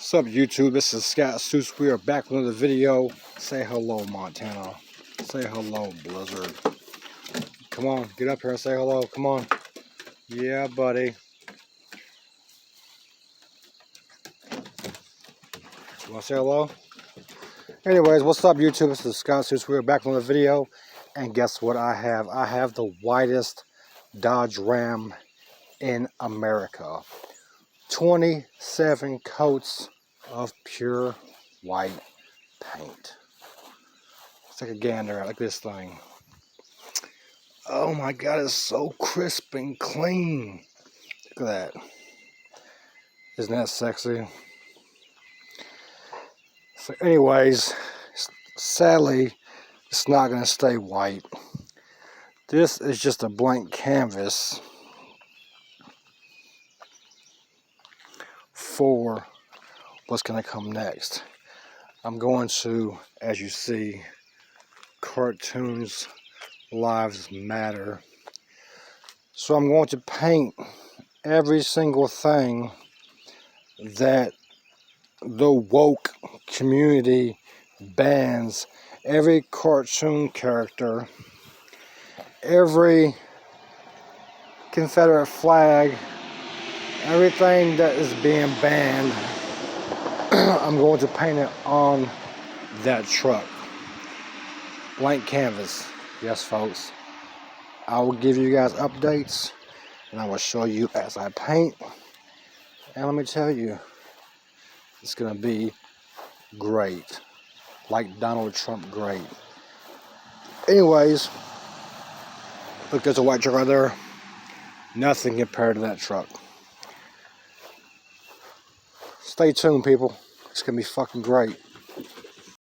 What's up, YouTube? This is Scott Seuss. We are back with another video. Say hello, Montana. Say hello, Blizzard. Come on, get up here and say hello. Come on. Yeah, buddy. You want to say hello? Anyways, what's up, YouTube? This is Scott Seuss. We are back with another video. And guess what I have? I have the whitest Dodge Ram in America. 27 coats of pure white paint. Let's take a gander at this thing. Oh my god, it's so crisp and clean. Look at that. Isn't that sexy? So anyways, sadly, it's not going to stay white. This is just a blank canvas for what's going to come next. I'm going to, as you see, cartoons lives matter. So I'm going to paint every single thing that the woke community bans. Every cartoon character, every Confederate flag, everything that is being banned, I'm going to paint it on that truck. Blank canvas. Yes, folks. I will give you guys updates, and I will show you as I paint. And let me tell you, it's going to be great. Like Donald Trump great. Anyways, look, there's a white truck right there. Nothing compared to that truck. Stay tuned, people. It's going to be fucking great.